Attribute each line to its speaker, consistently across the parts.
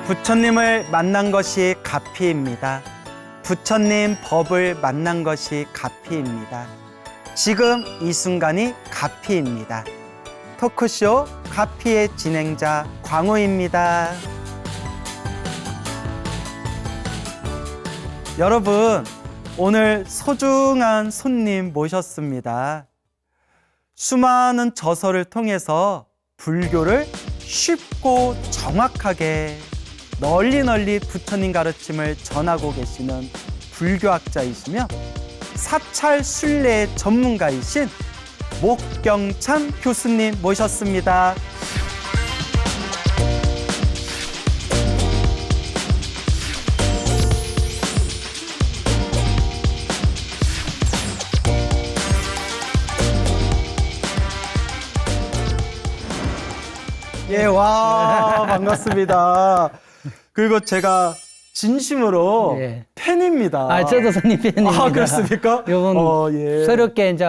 Speaker 1: 부처님을 만난 것이 가피입니다. 부처님 법을 만난 것이 가피입니다. 지금 이 순간이 가피입니다. 토크쇼 가피의 진행자 광우입니다. 여러분, 오늘 소중한 손님 모셨습니다. 수많은 저서를 통해서 불교를 쉽고 정확하게 널리 부처님 가르침을 전하고 계시는 불교학자이시며 사찰 순례 전문가이신 목경찬 교수님 모셨습니다. 예, 와, 반갑습니다. 그리고 제가 진심으로
Speaker 2: 예.
Speaker 1: 팬입니다.
Speaker 2: 아, 저도 손님 팬입니다.
Speaker 1: 아, 그렇습니까?
Speaker 2: 요번
Speaker 1: 예.
Speaker 2: 새롭게 이제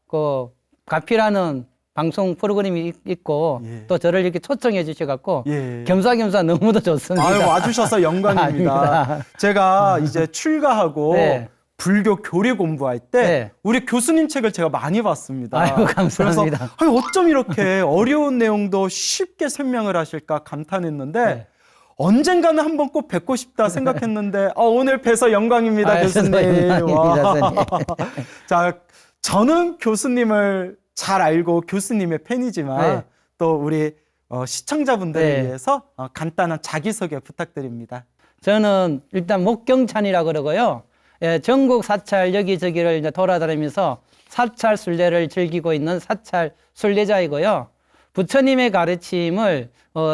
Speaker 2: 그 가피라는 방송 프로그램이 있고
Speaker 1: 예.
Speaker 2: 또 저를 이렇게 초청해 주셔갖고
Speaker 1: 예.
Speaker 2: 겸사겸사 너무도 좋습니다.
Speaker 1: 아유, 와주셔서 영광입니다.
Speaker 2: 아닙니다.
Speaker 1: 제가 이제 출가하고
Speaker 2: 네.
Speaker 1: 불교 교리 공부할 때
Speaker 2: 네.
Speaker 1: 우리 교수님 책을 제가 많이 봤습니다.
Speaker 2: 아유, 감사합니다.
Speaker 1: 그래서 아유, 어쩜 이렇게 어려운 내용도 쉽게 설명을 하실까 감탄했는데
Speaker 2: 네.
Speaker 1: 언젠가는 한번 꼭 뵙고 싶다 생각했는데 오늘 뵈서 영광입니다,
Speaker 2: 아유,
Speaker 1: 교수님.
Speaker 2: 저도 영광입니다, 선생님.
Speaker 1: 자, 저는 교수님을 잘 알고 교수님의 팬이지만
Speaker 2: 네.
Speaker 1: 또 우리 시청자분들을
Speaker 2: 네.
Speaker 1: 위해서 간단한 자기소개 부탁드립니다.
Speaker 2: 저는 일단 목경찬이라 그러고요. 예, 전국 사찰 여기저기를 이제 돌아다니면서 사찰 순례를 즐기고 있는 사찰 순례자이고요. 부처님의 가르침을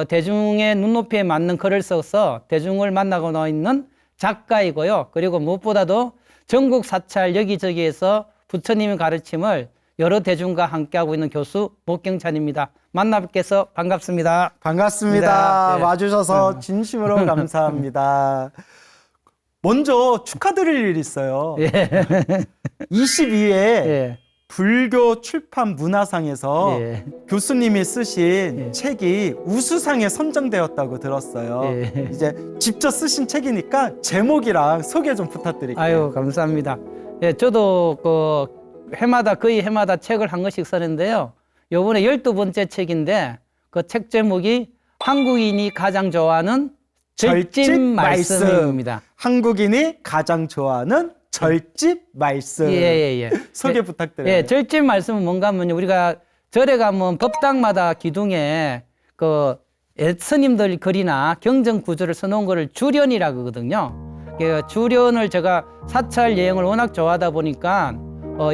Speaker 2: 대중의 눈높이에 맞는 글을 써서 대중을 만나고 있는 작가이고요. 그리고 무엇보다도 전국 사찰 여기저기에서 부처님의 가르침을 여러 대중과 함께하고 있는 교수 목경찬입니다. 만나 뵙게서 반갑습니다.
Speaker 1: 반갑습니다.
Speaker 2: 네.
Speaker 1: 와주셔서 진심으로 감사합니다. 먼저 축하드릴 일이 있어요.
Speaker 2: 예.
Speaker 1: 22회
Speaker 2: 예.
Speaker 1: 불교 출판 문화상에서
Speaker 2: 예.
Speaker 1: 교수님이 쓰신
Speaker 2: 예.
Speaker 1: 책이 우수상에 선정되었다고 들었어요.
Speaker 2: 예.
Speaker 1: 이제 직접 쓰신 책이니까 제목이랑 소개 좀 부탁드릴게요.
Speaker 2: 아유, 감사합니다. 예, 저도 거의 해마다 책을 한 권씩 쓰는데요. 요번에 12번째 책인데 그 책 제목이 한국인이 가장 좋아하는 절집 말씀입니다.
Speaker 1: 한국인이 가장 좋아하는 절집 말씀.
Speaker 2: 예.
Speaker 1: 소개
Speaker 2: 예,
Speaker 1: 부탁드려요.
Speaker 2: 예, 절집 말씀은 뭔가 하면요. 우리가 절에 가면 법당마다 기둥에 그 스님들 글이나 경전 구조를 써놓은 거를 주련이라고 하거든요. 그 주련을 제가 사찰 여행을 워낙 좋아하다 보니까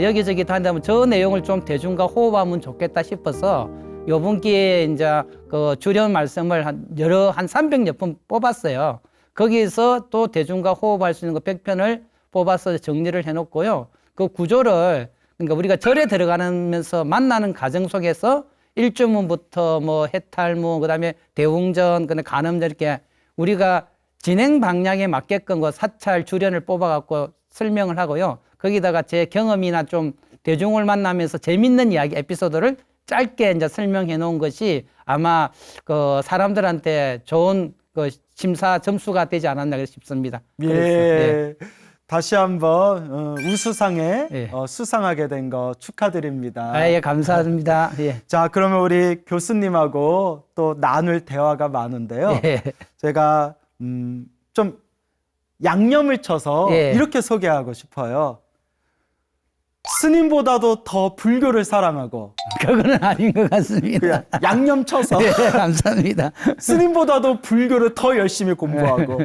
Speaker 2: 여기저기 다니다면 저 내용을 좀 대중과 호흡하면 좋겠다 싶어서 요번 기회에 이제 그 주련 말씀을 한 300여 편 뽑았어요. 거기에서 또 대중과 호흡할 수 있는 거 100편을 뽑아서 정리를 해놓고요. 그 구조를 그러니까 우리가 절에 들어가면서 만나는 과정 속에서 일주문부터 뭐 해탈문, 그다음에 대웅전, 그다음에 간음전 이렇게 우리가 진행 방향에 맞게끔 그 사찰 주련을 뽑아갖고 설명을 하고요. 거기다가 제 경험이나 좀 대중을 만나면서 재밌는 이야기 에피소드를 짧게 이제 설명해 놓은 것이 아마 그 사람들한테 좋은 그 심사 점수가 되지 않았나 싶습니다.
Speaker 1: 예. 다시 한번 우수상에
Speaker 2: 예.
Speaker 1: 수상하게 된 거 축하드립니다.
Speaker 2: 예, 감사합니다. 예.
Speaker 1: 자, 그러면 우리 교수님하고 또 나눌 대화가 많은데요.
Speaker 2: 예.
Speaker 1: 제가 좀 양념을 쳐서
Speaker 2: 예.
Speaker 1: 이렇게 소개하고 싶어요. 스님보다도 더 불교를 사랑하고
Speaker 2: 그거는 아닌 것 같습니다.
Speaker 1: 그냥 양념 쳐서
Speaker 2: 예, 감사합니다.
Speaker 1: 스님보다도 불교를 더 열심히 공부하고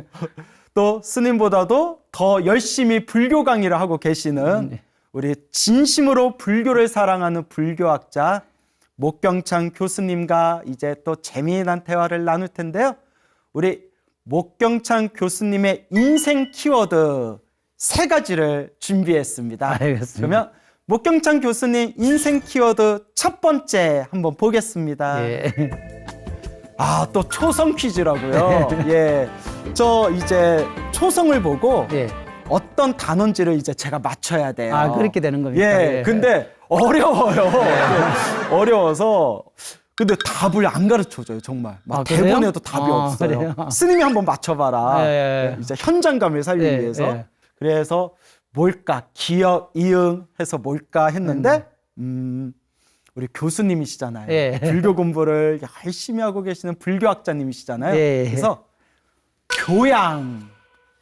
Speaker 1: 또 스님보다도 더 열심히 불교 강의를 하고 계시는 우리 진심으로 불교를 사랑하는 불교학자 목경찬 교수님과 이제 또 재미난 대화를 나눌 텐데요. 우리 목경찬 교수님의 인생 키워드 3가지를 준비했습니다.
Speaker 2: 알겠습니다.
Speaker 1: 그러면 목경찬 교수님 인생 키워드 첫 번째 한번 보겠습니다.
Speaker 2: 예.
Speaker 1: 또 초성 퀴즈라고요. 예. 저 이제 초성을 보고
Speaker 2: 예.
Speaker 1: 어떤 단어인지를 이제 제가 맞춰야 돼요.
Speaker 2: 그렇게 되는 겁니까?
Speaker 1: 예. 근데 어려워요. 어려워서 근데 답을 안 가르쳐줘요, 정말. 막
Speaker 2: 아, 그래요?
Speaker 1: 대본에도 답이
Speaker 2: 아,
Speaker 1: 없어요.
Speaker 2: 그래요?
Speaker 1: 스님이 한번 맞춰봐라.
Speaker 2: 예.
Speaker 1: 이제 현장감을 살리기
Speaker 2: 예,
Speaker 1: 위해서.
Speaker 2: 예.
Speaker 1: 그래서 뭘까? 기역, 이응 해서 뭘까 했는데, 우리 교수님이시잖아요.
Speaker 2: 예.
Speaker 1: 불교 공부를 열심히 하고 계시는 불교학자님이시잖아요.
Speaker 2: 예.
Speaker 1: 그래서 교양.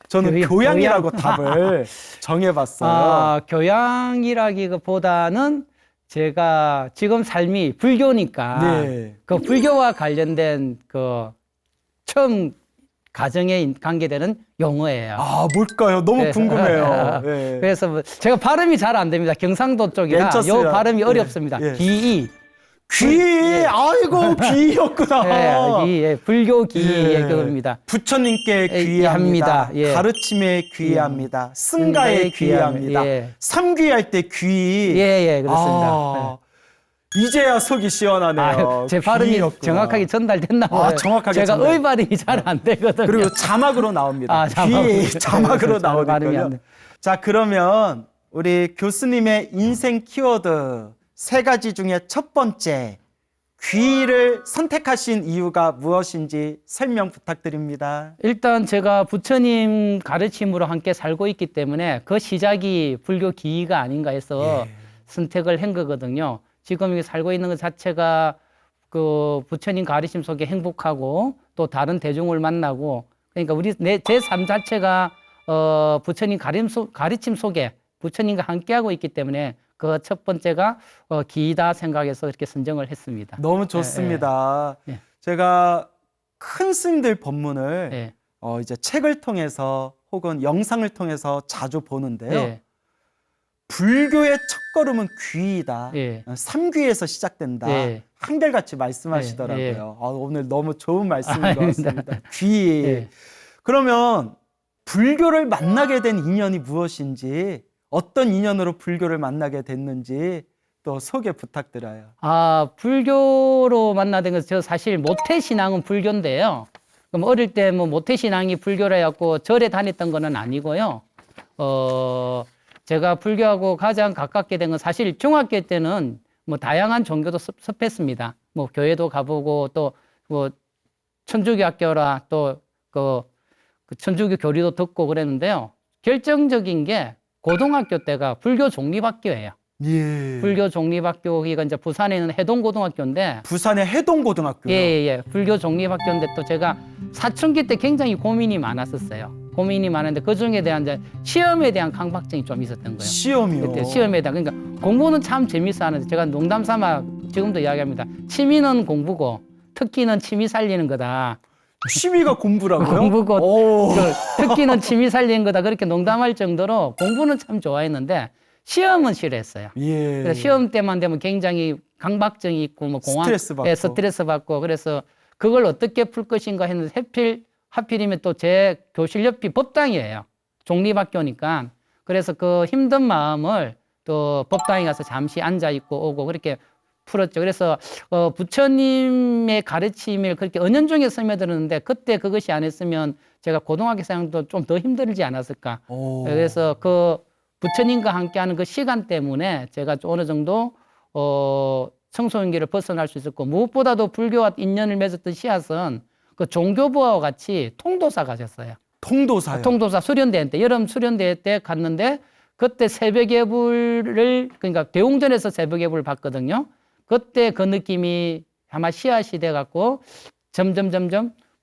Speaker 1: 저는 교양이라고 답을 정해봤어요.
Speaker 2: 아, 교양이라기보다는 제가 지금 삶이 불교니까
Speaker 1: 네.
Speaker 2: 그 불교와 관련된 그 처음 가정에 관계되는 용어예요.
Speaker 1: 아, 뭘까요? 너무 궁금해요. 예.
Speaker 2: 그래서 뭐 제가 발음이 잘 안 됩니다. 경상도 쪽이라
Speaker 1: 괜찮습니다.
Speaker 2: 요 발음이
Speaker 1: 예.
Speaker 2: 어렵습니다.
Speaker 1: 예.
Speaker 2: 기이.
Speaker 1: 귀, 아이고, 귀였구나.
Speaker 2: 예, 불교 기의
Speaker 1: 예.
Speaker 2: 그겁니다.
Speaker 1: 부처님께
Speaker 2: 예,
Speaker 1: 귀의합니다.
Speaker 2: 예.
Speaker 1: 가르침에 귀의합니다. 승가에 귀의합니다.
Speaker 2: 예.
Speaker 1: 삼귀할 때 귀.
Speaker 2: 예, 그렇습니다.
Speaker 1: 아, 이제야 속이 시원하네요.
Speaker 2: 제 발음이
Speaker 1: 귀였구나.
Speaker 2: 정확하게 전달됐나 봐요.
Speaker 1: 아, 정확하게
Speaker 2: 제가
Speaker 1: 전달.
Speaker 2: 의 발음이 잘 안 되거든요.
Speaker 1: 그리고 자막으로 나옵니다.
Speaker 2: 아, 자막으로.
Speaker 1: 귀 자막으로
Speaker 2: 발음이 안
Speaker 1: 나오니까요.
Speaker 2: 돼.
Speaker 1: 자, 그러면 우리 교수님의 인생 키워드 세 가지 중에 첫 번째, 귀를 선택하신 이유가 무엇인지 설명 부탁드립니다.
Speaker 2: 일단 제가 부처님 가르침으로 함께 살고 있기 때문에 그 시작이 불교 기의가 아닌가 해서 선택을 한 거거든요. 지금 여기 살고 있는 것 자체가 그 부처님 가르침 속에 행복하고 또 다른 대중을 만나고 그러니까 제 삶 자체가 부처님 가르침 속에 부처님과 함께하고 있기 때문에 그 첫 번째가 기이다 생각해서 이렇게 선정을 했습니다.
Speaker 1: 너무 좋습니다.
Speaker 2: 예.
Speaker 1: 제가 큰 스님들 법문을
Speaker 2: 예.
Speaker 1: 이제 책을 통해서 혹은 영상을 통해서 자주 보는데요.
Speaker 2: 예.
Speaker 1: 불교의 첫걸음은 귀이다.
Speaker 2: 예.
Speaker 1: 삼귀에서 시작된다.
Speaker 2: 예.
Speaker 1: 한결같이 말씀하시더라고요.
Speaker 2: 예. 예.
Speaker 1: 오늘 너무 좋은 말씀인 것
Speaker 2: 아닙니다.
Speaker 1: 같습니다. 귀.
Speaker 2: 예.
Speaker 1: 그러면 불교를 만나게 된 인연이 무엇인지, 어떤 인연으로 불교를 만나게 됐는지 또 소개 부탁드려요.
Speaker 2: 아, 불교로 만나된 것은 저 사실 모태신앙은 불교인데요. 그럼 어릴 때 뭐 모태신앙이 불교라 해갖고 절에 다녔던 거는 아니고요. 제가 불교하고 가장 가깝게 된 건 사실 중학교 때는 뭐 다양한 종교도 섭했습니다. 뭐 교회도 가보고 또 뭐 천주교 학교라 또 그 천주교 교리도 듣고 그랬는데요. 결정적인 게 고등학교 때가 불교 종립학교예요.
Speaker 1: 예.
Speaker 2: 불교 종립학교가 이제 부산에 있는 해동고등학교인데
Speaker 1: 부산의 해동고등학교요.
Speaker 2: 예. 불교 종립학교인데 또 제가 사춘기 때 굉장히 고민이 많았었어요. 고민이 많은데 그 중에 대한 이제 시험에 대한 강박증이 좀 있었던 거예요.
Speaker 1: 시험이요.
Speaker 2: 그때 시험에 대한 그러니까 공부는 참 재밌어 하는데 제가 농담 삼아 지금도 이야기합니다. 취미는 공부고 특기는 취미 살리는 거다.
Speaker 1: 취미가 공부라고요?
Speaker 2: 공부고
Speaker 1: 오.
Speaker 2: 특기는 취미 살리는 거다. 그렇게 농담할 정도로 공부는 참 좋아했는데 시험은 싫어했어요.
Speaker 1: 예.
Speaker 2: 그래서 시험 때만 되면 굉장히 강박증이 있고 뭐 공황,
Speaker 1: 스트레스 받고.
Speaker 2: 예, 스트레스 받고 그래서 그걸 어떻게 풀 것인가 했는데 하필이면 또 제 교실 옆이 법당이에요. 종립학교니까. 그래서 그 힘든 마음을 또 법당에 가서 잠시 앉아 있고 오고 그렇게 풀었죠. 그래서 부처님의 가르침을 그렇게 은연중에 스며들었는데 그때 그것이 안 했으면 제가 고등학교 생활도 좀 더 힘들지 않았을까.
Speaker 1: 오.
Speaker 2: 그래서 그 부처님과 함께하는 그 시간 때문에 제가 어느 정도 청소년기를 벗어날 수 있었고 무엇보다도 불교와 인연을 맺었던 씨앗은 그 종교부와 같이 통도사 가셨어요.
Speaker 1: 통도사요.
Speaker 2: 통도사 수련대회 때 여름 수련대회 때 갔는데 그때 새벽예불을 그러니까 대웅전에서 새벽예불을 봤거든요. 그때 그 느낌이 아마 씨앗이 돼 갖고 점점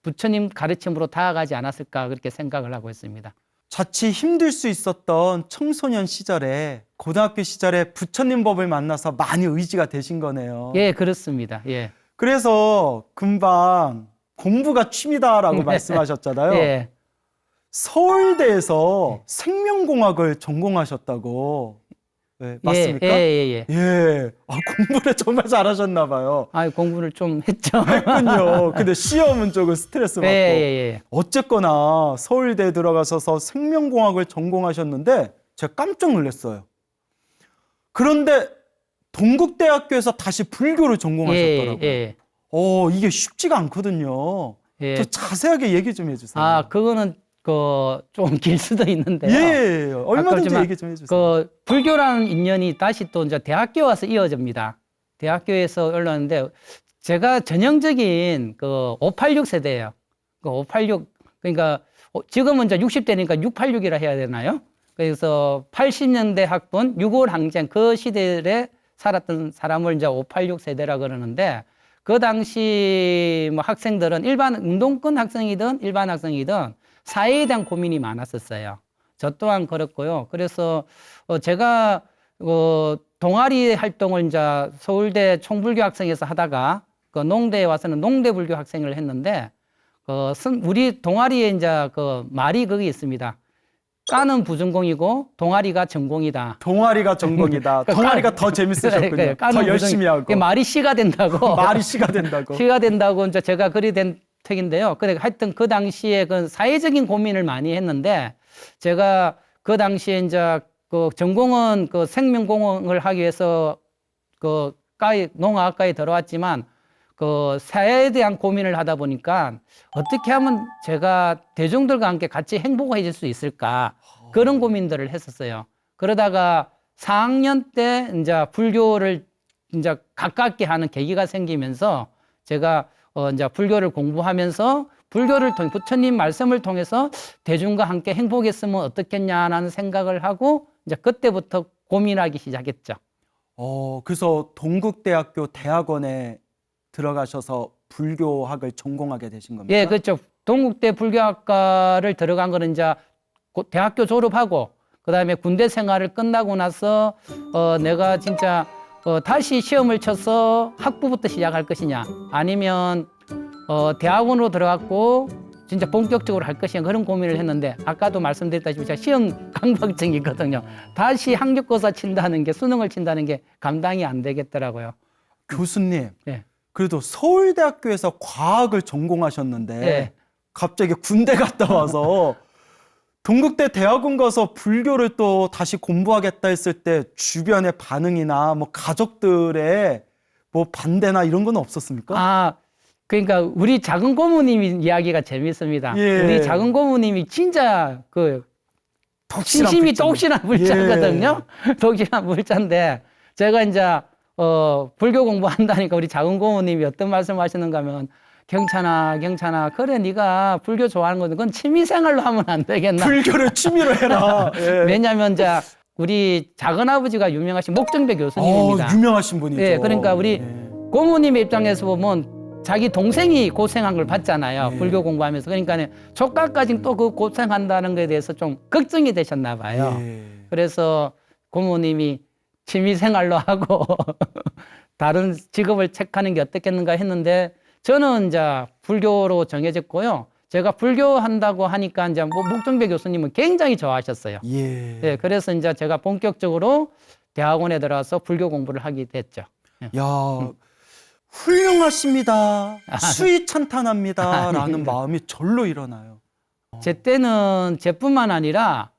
Speaker 2: 부처님 가르침으로 다가가지 않았을까 그렇게 생각을 하고 있습니다.
Speaker 1: 자칫 힘들 수 있었던 청소년 시절에 고등학교 시절에 부처님 법을 만나서 많이 의지가 되신 거네요.
Speaker 2: 예, 그렇습니다. 예.
Speaker 1: 그래서 금방 공부가 취미다라고 말씀하셨잖아요.
Speaker 2: 예.
Speaker 1: 서울대에서 생명공학을 전공하셨다고. 네, 맞습니까?
Speaker 2: 예.
Speaker 1: 공부를 정말 잘하셨나 봐요.
Speaker 2: 아, 공부를 좀 했죠.
Speaker 1: 했군요. 근데 시험은 조금 스트레스 받고.
Speaker 2: 예.
Speaker 1: 어쨌거나 서울대에 들어가셔서 생명공학을 전공하셨는데 제가 깜짝 놀랐어요. 그런데 동국대학교에서 다시 불교를 전공하셨더라고요.
Speaker 2: 예.
Speaker 1: 이게 쉽지가 않거든요.
Speaker 2: 예.
Speaker 1: 더 자세하게 얘기 좀 해주세요.
Speaker 2: 아, 그거는 좀 길 수도 있는데요.
Speaker 1: 예, 얼마든지
Speaker 2: 아깝지만
Speaker 1: 얘기 좀 해주세요.
Speaker 2: 그 불교라는 인연이 다시 또 이제 대학교 와서 이어집니다. 대학교에서 올랐는데 제가 전형적인 그 586 세대예요. 그 586, 그러니까 지금은 이제 60대니까 686이라 해야 되나요? 그래서 80년대 학번 6.5 항쟁 그 시대에 살았던 사람을 이제 586 세대라 그러는데, 그 당시 뭐 학생들은 일반 운동권 학생이든 일반 학생이든 사회에 대한 고민이 많았었어요. 저 또한 그렇고요. 그래서 제가 동아리 활동을 이제 서울대 총불교 학생에서 하다가 그 농대에 와서는 농대불교 학생을 했는데, 우리 동아리에 이제 그 말이 거기 있습니다. 까는 부전공이고 동아리가 전공이다.
Speaker 1: 동아리가 전공이다. 동아리가 더 재밌으셨군요. 더 열심히 하고.
Speaker 2: 말이 씨가 된다고.
Speaker 1: 말이 씨가 된다고.
Speaker 2: 씨가 된다고 이제 제가 글이 된 책인데요. 그래 하여튼 그 당시에 그 사회적인 고민을 많이 했는데, 제가 그 당시에 이제 그 전공은 그 생명공학을 하기 위해서 그 농학과에 들어왔지만, 그 사회에 대한 고민을 하다 보니까 어떻게 하면 제가 대중들과 함께 같이 행복해질 수 있을까, 그런 고민들을 했었어요. 그러다가 4학년 때 이제 불교를 이제 가깝게 하는 계기가 생기면서 제가 이제 불교를 공부하면서 불교를 통해 부처님 말씀을 통해서 대중과 함께 행복했으면 어떻겠냐라는 생각을 하고 이제 그때부터 고민하기 시작했죠.
Speaker 1: 그래서 동국대학교 대학원에 들어가셔서 불교학을 전공하게 되신 겁니까?
Speaker 2: 예, 그렇죠. 동국대 불교학과를 들어간 거는 이제 대학교 졸업하고 그다음에 군대 생활을 끝나고 나서 내가 진짜 다시 시험을 쳐서 학부부터 시작할 것이냐, 아니면 대학원으로 들어갔고 진짜 본격적으로 할 것이냐, 그런 고민을 했는데, 아까도 말씀드렸다시피 제가 시험 강박증이거든요. 다시 학력고사 친다는 게, 수능을 친다는 게 감당이 안 되겠더라고요.
Speaker 1: 교수님,
Speaker 2: 네.
Speaker 1: 그래도 서울대학교에서 과학을 전공하셨는데
Speaker 2: 네.
Speaker 1: 갑자기 군대 갔다 와서 동국대 대학원 가서 불교를 또 다시 공부하겠다 했을 때 주변의 반응이나 뭐 가족들의 뭐 반대나 이런 건 없었습니까?
Speaker 2: 그러니까 우리 작은 고모님 이야기가 재밌습니다.
Speaker 1: 예.
Speaker 2: 우리 작은 고모님이 진짜 그 진심이 똑실한 물자거든요.
Speaker 1: 예.
Speaker 2: 똑실한 물자인데, 제가 이제 불교 공부한다니까 우리 작은 고모님이 어떤 말씀하시는가 하면, 경찬아, 그래 네가 불교 좋아하는 거는 그건 취미생활로 하면 안 되겠나?
Speaker 1: 불교를 취미로 해라. 예.
Speaker 2: 왜냐하면 이제 우리 작은 아버지가 유명하신 목정배 교수님입니다.
Speaker 1: 유명하신 분이죠.
Speaker 2: 예, 그러니까 우리
Speaker 1: 예.
Speaker 2: 고모님의 입장에서 보면 자기 동생이 고생한 걸 봤잖아요.
Speaker 1: 예.
Speaker 2: 불교 공부하면서. 그러니까 조카까지 또 그 고생한다는 것에 대해서 좀 걱정이 되셨나 봐요.
Speaker 1: 예.
Speaker 2: 그래서 고모님이 취미생활로 하고 다른 직업을 택하는 게 어떻겠는가 했는데, 저는 이제 불교로 정해졌고요. 제가 불교한다고 하니까 이제 목정배 교수님은 굉장히 좋아하셨어요.
Speaker 1: 예.
Speaker 2: 네, 그래서 이제 제가 본격적으로 대학원에 들어가서 불교 공부를 하게 됐죠.
Speaker 1: 야, 훌륭하십니다. 수위 찬탄합니다. 라는 마음이 절로 일어나요.
Speaker 2: 제 때는 제뿐만 아니라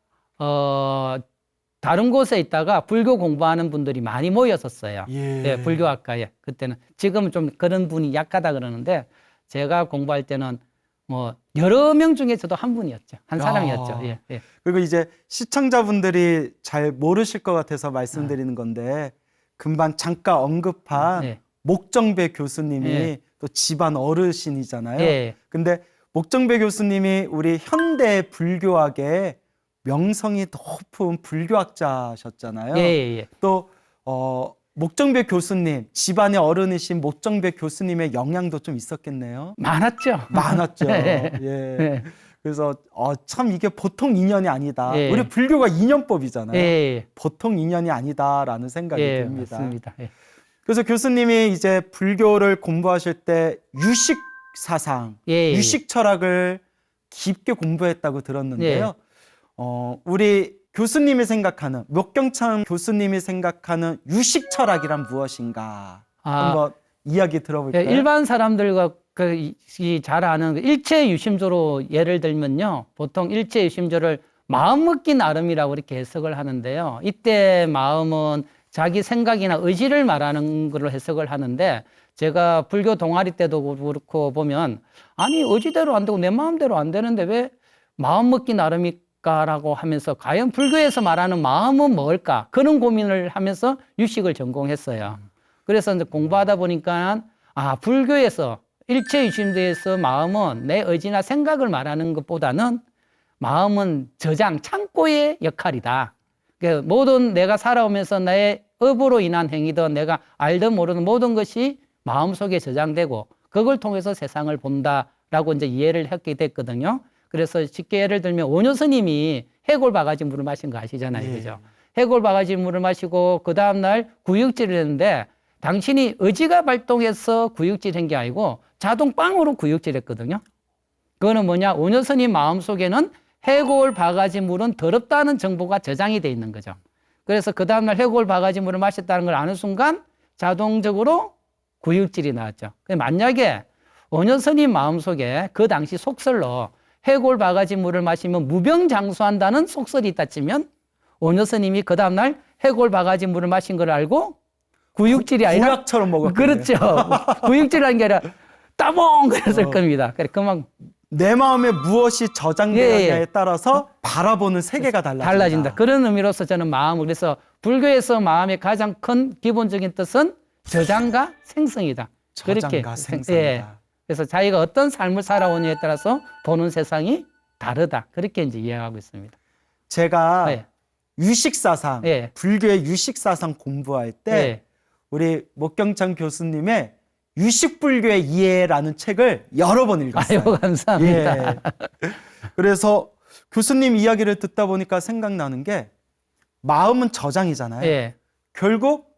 Speaker 2: 다른 곳에 있다가 불교 공부하는 분들이 많이 모였었어요.
Speaker 1: 예.
Speaker 2: 네, 불교학과에. 그때는. 지금은 좀 그런 분이 약하다 그러는데, 제가 공부할 때는 뭐 여러 명 중에 저도 한 분이었죠. 한 사람이었죠. 예, 예.
Speaker 1: 그리고 이제 시청자분들이 잘 모르실 것 같아서 말씀드리는 건데, 금방 잠깐 언급한
Speaker 2: 예.
Speaker 1: 목정배 교수님이
Speaker 2: 예.
Speaker 1: 또 집안 어르신이잖아요.
Speaker 2: 예.
Speaker 1: 근데 목정배 교수님이 우리 현대 불교학의 명성이 높은 불교학자셨잖아요.
Speaker 2: 예, 예, 예.
Speaker 1: 또 목정배 교수님, 집안의 어른이신 목정배 교수님의 영향도 좀 있었겠네요.
Speaker 2: 많았죠.
Speaker 1: 많았죠.
Speaker 2: 예.
Speaker 1: 예.
Speaker 2: 예.
Speaker 1: 그래서 참 이게 보통 인연이 아니다.
Speaker 2: 예.
Speaker 1: 우리 불교가 인연법이잖아요.
Speaker 2: 예.
Speaker 1: 보통 인연이 아니다라는 생각이
Speaker 2: 예,
Speaker 1: 듭니다.
Speaker 2: 맞습니다. 예.
Speaker 1: 그래서 교수님이 이제 불교를 공부하실 때 유식 사상,
Speaker 2: 예.
Speaker 1: 유식 철학을 깊게 공부했다고 들었는데요. 우리 교수님이 생각하는, 목경찬 교수님이 생각하는 유식 철학이란 무엇인가 한번 이야기 들어볼까요?
Speaker 2: 예, 일반 사람들과 잘 아는 일체 유심조로 예를 들면요, 보통 일체 유심조를 마음먹기 나름이라고 이렇게 해석을 하는데요. 이때 마음은 자기 생각이나 의지를 말하는 걸로 해석을 하는데, 제가 불교 동아리 때도 그렇고 보면, 아니 의지대로 안 되고 내 마음대로 안 되는데 왜 마음먹기 나름일까라고 하면서, 과연 불교에서 말하는 마음은 뭘까, 그런 고민을 하면서 유식을 전공했어요. 그래서 이제 공부하다 보니까 불교에서 일체유심도에서 마음은 내 의지나 생각을 말하는 것보다는 마음은 저장, 창고의 역할이다. 그러니까 모든 내가 살아오면서 나의 업으로 인한 행위든 내가 알든 모르든 모든 것이 마음속에 저장되고 그걸 통해서 세상을 본다라고 이제 이해를 하게 됐거든요. 그래서 쉽게 예를 들면 오뇨 스님이 해골 바가지 물을 마신 거 아시잖아요.
Speaker 1: 예.
Speaker 2: 그죠? 해골 바가지 물을 마시고 그 다음날 구육질을 했는데 당신이 의지가 발동해서 구육질한 게 아니고 자동 빵으로 구육질했거든요. 그거는 뭐냐? 오뇨 스님 마음속에는 해골 바가지 물은 더럽다는 정보가 저장이 돼 있는 거죠. 그래서 그 다음날 해골 바가지 물을 마셨다는 걸 아는 순간 자동적으로 구육질이 나왔죠. 만약에 오뇨 스님 마음속에 그 당시 속설로 해골 바가지 물을 마시면 무병장수한다는 속설이 있다 치면 오뇨 스님이 그 다음날 해골 바가지 물을 마신 걸 알고 구육질이 아니라
Speaker 1: 보약처럼 먹었거든요.
Speaker 2: 그렇죠. 구육질이라는 게 아니라 따봉 그랬을 겁니다. 그만
Speaker 1: 내 마음에 무엇이 저장되느냐에
Speaker 2: 예.
Speaker 1: 따라서 바라보는 세계가
Speaker 2: 달라진다. 그런 의미로서 저는 마음을 그래서 불교에서 마음의 가장 큰 기본적인 뜻은 저장과 생성이다.
Speaker 1: 저장과 생성이다.
Speaker 2: 예. 그래서 자기가 어떤 삶을 살아오느냐에 따라서 보는 세상이 다르다. 그렇게 이제 이해하고 있습니다.
Speaker 1: 제가
Speaker 2: 예.
Speaker 1: 유식사상,
Speaker 2: 예.
Speaker 1: 불교의 유식사상 공부할 때
Speaker 2: 예.
Speaker 1: 우리 목경창 교수님의 유식불교의 이해라는 책을 여러 번 읽었어요.
Speaker 2: 아유, 감사합니다.
Speaker 1: 예. 그래서 교수님 이야기를 듣다 보니까 생각나는 게 마음은 저장이잖아요.
Speaker 2: 예.
Speaker 1: 결국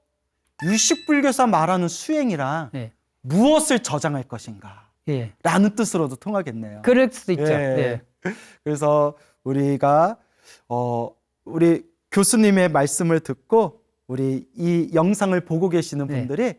Speaker 1: 유식불교사 말하는 수행이랑
Speaker 2: 예.
Speaker 1: 무엇을 저장할 것인가
Speaker 2: 예.
Speaker 1: 라는 뜻으로도 통하겠네요.
Speaker 2: 그럴 수도 있죠.
Speaker 1: 예.
Speaker 2: 예.
Speaker 1: 그래서 우리가 우리 교수님의 말씀을 듣고 우리 이 영상을 보고 계시는
Speaker 2: 네.
Speaker 1: 분들이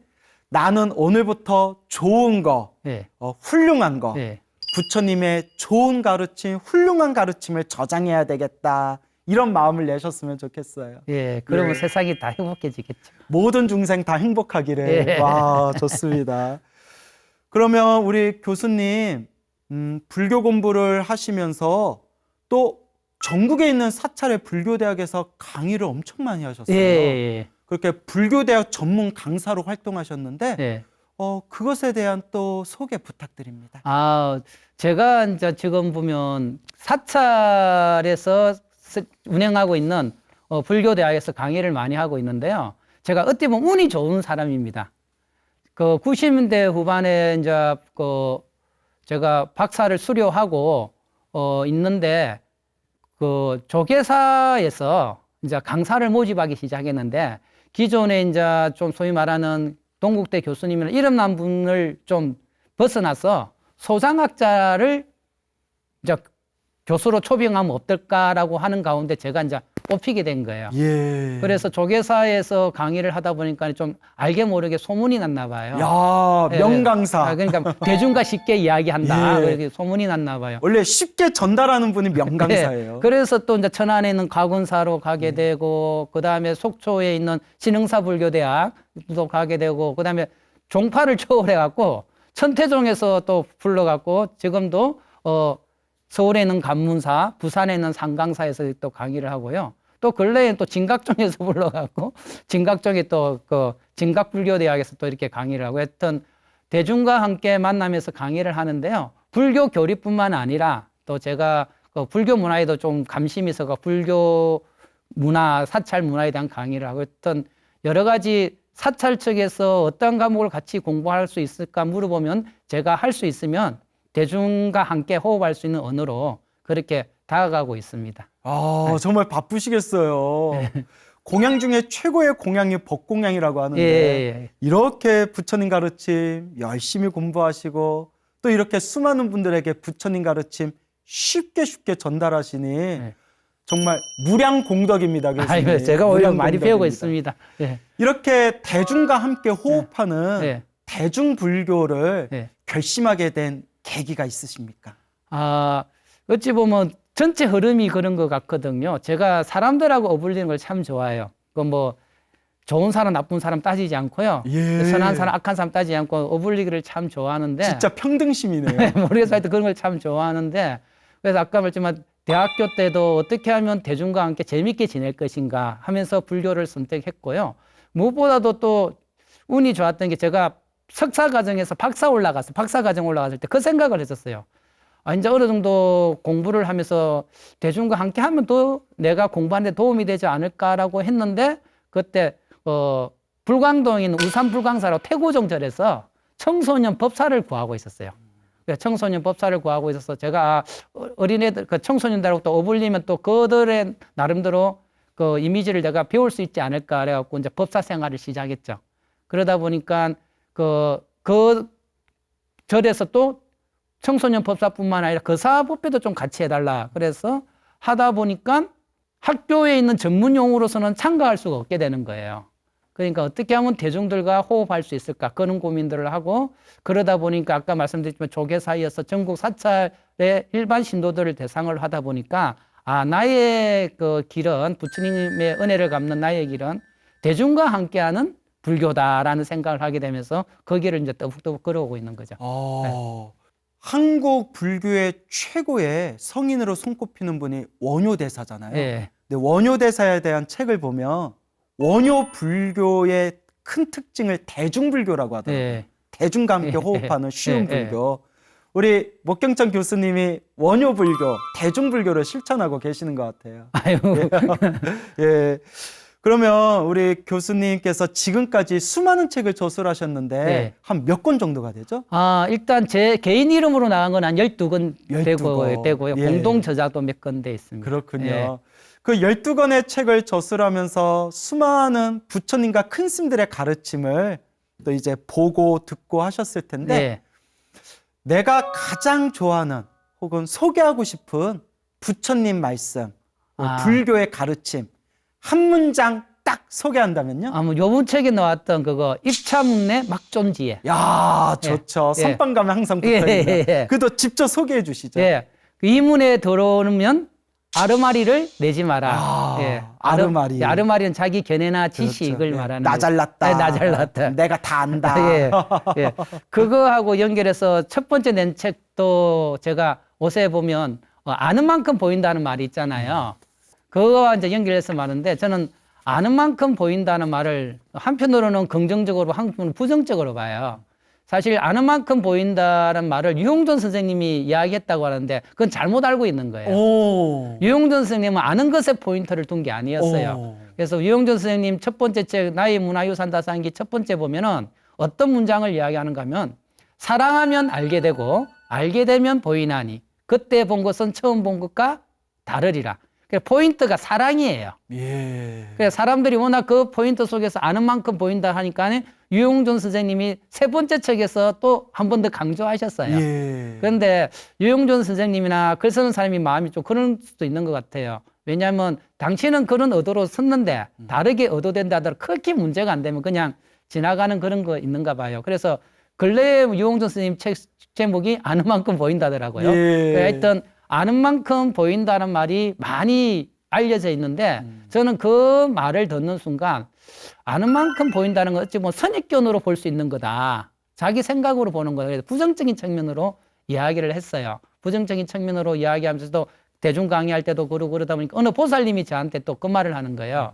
Speaker 1: 나는 오늘부터 좋은 거,
Speaker 2: 예.
Speaker 1: 훌륭한 거,
Speaker 2: 예.
Speaker 1: 부처님의 좋은 가르침, 훌륭한 가르침을 저장해야 되겠다. 이런 마음을 내셨으면 좋겠어요.
Speaker 2: 예. 그러면
Speaker 1: 예.
Speaker 2: 세상이 다 행복해지겠죠.
Speaker 1: 모든 중생 다 행복하기를.
Speaker 2: 예.
Speaker 1: 와, 좋습니다. 그러면 우리 교수님, 불교 공부를 하시면서 또 전국에 있는 사찰의 불교대학에서 강의를 엄청 많이 하셨어요.
Speaker 2: 예.
Speaker 1: 그렇게 불교대학 전문 강사로 활동하셨는데,
Speaker 2: 예.
Speaker 1: 그것에 대한 또 소개 부탁드립니다.
Speaker 2: 제가 이제 지금 보면 사찰에서 운영하고 있는 불교대학에서 강의를 많이 하고 있는데요. 제가 어떻게 보면 운이 좋은 사람입니다. 90년대 후반에 이제 제가 박사를 수료하고 있는데 조계사에서 이제 강사를 모집하기 시작했는데 기존에 이제 좀 소위 말하는 동국대 교수님이나 이름 난 분을 좀 벗어나서 소장학자를 이제 교수로 초빙하면 어떨까라고 하는 가운데 제가 이제 뽑히게 된 거예요.
Speaker 1: 예.
Speaker 2: 그래서 조계사에서 강의를 하다 보니까 좀 알게 모르게 소문이 났나 봐요.
Speaker 1: 야,
Speaker 2: 예.
Speaker 1: 명강사.
Speaker 2: 그러니까 대중과 쉽게 이야기한다.
Speaker 1: 예.
Speaker 2: 이렇게 소문이 났나 봐요.
Speaker 1: 원래 쉽게 전달하는 분이 명강사예요.
Speaker 2: 네. 그래서 또 이제 천안에 있는 가군사로 가게 되고, 그 다음에 속초에 있는 신흥사불교대학도 가게 되고, 그 다음에 종파를 초월해갖고, 천태종에서 또 불러갖고, 지금도, 서울에 있는 간문사, 부산에 있는 상강사에서 또 강의를 하고요. 또 근래에 또 진각종에서 불러갖고, 진각종에 또 진각불교대학에서 또 이렇게 강의를 하고, 하여튼 대중과 함께 만나면서 강의를 하는데요. 불교 교리뿐만 아니라 또 제가 불교 문화에도 좀 감심이 있어서 불교 문화, 사찰 문화에 대한 강의를 하고 있던 여러 가지 사찰 측에서 어떤 과목을 같이 공부할 수 있을까 물어보면 제가 할 수 있으면 대중과 함께 호흡할 수 있는 언어로 그렇게 다가가고 있습니다.
Speaker 1: 정말 바쁘시겠어요. 공양 중에 최고의 공양이 법공양이라고 하는데
Speaker 2: 예.
Speaker 1: 이렇게 부처님 가르침 열심히 공부하시고 또 이렇게 수많은 분들에게 부처님 가르침 쉽게 전달하시니 정말 무량공덕입니다. 교수님.
Speaker 2: 아유, 제가 오히려 많이
Speaker 1: 무량공덕입니다.
Speaker 2: 배우고 있습니다. 예.
Speaker 1: 이렇게 대중과 함께 호흡하는
Speaker 2: 예.
Speaker 1: 대중불교를
Speaker 2: 예.
Speaker 1: 결심하게 된 계기가 있으십니까?
Speaker 2: 어찌 보면 전체 흐름이 그런 것 같거든요. 제가 사람들하고 어울리는 걸 참 좋아해요. 좋은 사람, 나쁜 사람 따지지 않고요.
Speaker 1: 예.
Speaker 2: 선한 사람, 악한 사람 따지지 않고 어울리기를 참 좋아하는데.
Speaker 1: 진짜 평등심이네요.
Speaker 2: 모르겠어요. 하여튼 그런 걸 참 좋아하는데. 그래서 아까 말했지만 대학교 때도 어떻게 하면 대중과 함께 재밌게 지낼 것인가 하면서 불교를 선택했고요. 무엇보다도 또 운이 좋았던 게 제가 석사 과정에서 박사 과정 올라갔을 때 그 생각을 했었어요. 아, 이제 어느 정도 공부를 하면서 대중과 함께 하면 또 내가 공부하는 데 도움이 되지 않을까라고 했는데 그때 불광동에 있는 우산불광사라고 태고정절에서 청소년 법사를 구하고 있었어요. 청소년 법사를 구하고 있어서 제가 어린애들, 그 청소년들하고 또 어울리면 또 그들의 나름대로 그 이미지를 내가 배울 수 있지 않을까 그래갖고 이제 법사 생활을 시작했죠. 그러다 보니까 그 절에서 또 청소년 법사뿐만 아니라 거사법회도 좀 같이 해달라. 그래서 하다 보니까 학교에 있는 전문 용어로서는 참가할 수가 없게 되는 거예요. 그러니까 어떻게 하면 대중들과 호흡할 수 있을까 그런 고민들을 하고 그러다 보니까 아까 말씀드렸지만 조계 사이에서 전국 사찰의 일반 신도들을 대상을 하다 보니까 아 나의 그 길은 부처님의 은혜를 갚는 나의 길은 대중과 함께하는 불교다라는 생각을 하게 되면서 그 길을 이제 더욱더욱 걸어오고 있는 거죠.
Speaker 1: 한국 불교의 최고의 성인으로 손꼽히는 분이 원효대사잖아요.
Speaker 2: 예.
Speaker 1: 근데 원효대사에 대한 책을 보면 원효 불교의 큰 특징을 대중불교라고 하더라고요.
Speaker 2: 예.
Speaker 1: 대중과 함께 호흡하는 쉬운 불교. 우리 목경천 교수님이 원효 불교, 대중불교를 실천하고 계시는 것 같아요.
Speaker 2: 아유.
Speaker 1: 예. 그러면 우리 교수님께서 지금까지 수많은 책을 저술하셨는데
Speaker 2: 네.
Speaker 1: 한 몇 권 정도가 되죠?
Speaker 2: 아, 일단 제 개인 이름으로 나간 건 한 12권
Speaker 1: 12권.
Speaker 2: 되고요.
Speaker 1: 예.
Speaker 2: 공동 저작도 몇 건 돼 있습니다.
Speaker 1: 그렇군요.
Speaker 2: 예.
Speaker 1: 그 12권의 책을 저술하면서 수많은 부처님과 큰 스님들의 가르침을 또 이제 보고 듣고 하셨을 텐데
Speaker 2: 네.
Speaker 1: 내가 가장 좋아하는 혹은 소개하고 싶은 부처님 말씀, 불교의 가르침 한 문장 딱 소개한다면요?
Speaker 2: 뭐 요번 책에 나왔던 그거 입차문내 막존지혜.
Speaker 1: 야, 좋죠.
Speaker 2: 예.
Speaker 1: 선방 가면 항상 붙어있는. 그도 직접 소개해 주시죠.
Speaker 2: 예. 이 문에 들어오면 아르마리를 내지 마라. 예.
Speaker 1: 아르마리.
Speaker 2: 아르마리는 자기 견해나 지식을
Speaker 1: 그렇죠.
Speaker 2: 말하는.
Speaker 1: 나 잘났다.
Speaker 2: 네, 나 잘났다.
Speaker 1: 내가 다 안다.
Speaker 2: 예. 예. 그거하고 연결해서 첫 번째 낸 책도 제가 옷에 보면 아는 만큼 보인다는 말이 있잖아요. 그거와 이제 연결해서 말하는데 저는 아는 만큼 보인다는 말을 한편으로는 긍정적으로 한편으로는 부정적으로 봐요. 사실 아는 만큼 보인다는 말을 유용존 선생님이 이야기했다고 하는데 그건 잘못 알고 있는 거예요.
Speaker 1: 오.
Speaker 2: 유용존 선생님은 아는 것에 포인트를 둔 게 아니었어요.
Speaker 1: 오.
Speaker 2: 그래서 유용존 선생님 첫 번째 책 나의 문화유산 다산기 첫 번째 보면은 어떤 문장을 이야기하는가 하면 사랑하면 알게 되고 알게 되면 보이나니 그때 본 것은 처음 본 것과 다르리라. 포인트가 사랑이에요.
Speaker 1: 예.
Speaker 2: 그래서 사람들이 워낙 그 포인트 속에서 아는 만큼 보인다 하니까 유용존 선생님이 세 번째 책에서 또 한 번 더 강조하셨어요.
Speaker 1: 예.
Speaker 2: 그런데 유용존 선생님이나 글 쓰는 사람이 마음이 좀 그럴 수도 있는 것 같아요. 왜냐하면 당신은 그런 의도로 썼는데 다르게 의도된다 하더라도 크게 문제가 안 되면 그냥 지나가는 그런 거 있는가 봐요. 그래서 근래에 유용존 선생님 책 제목이 아는 만큼 보인다더라고요.
Speaker 1: 예.
Speaker 2: 하여튼 아는 만큼 보인다는 말이 많이 알려져 있는데 저는 그 말을 듣는 순간 아는 만큼 보인다는 건 어찌 보면 선입견으로 볼 수 있는 거다. 자기 생각으로 보는 거다. 그래서 부정적인 측면으로 이야기를 했어요. 부정적인 측면으로 이야기하면서도 대중 강의할 때도 그러다 보니까 어느 보살님이 저한테 또 그 말을 하는 거예요.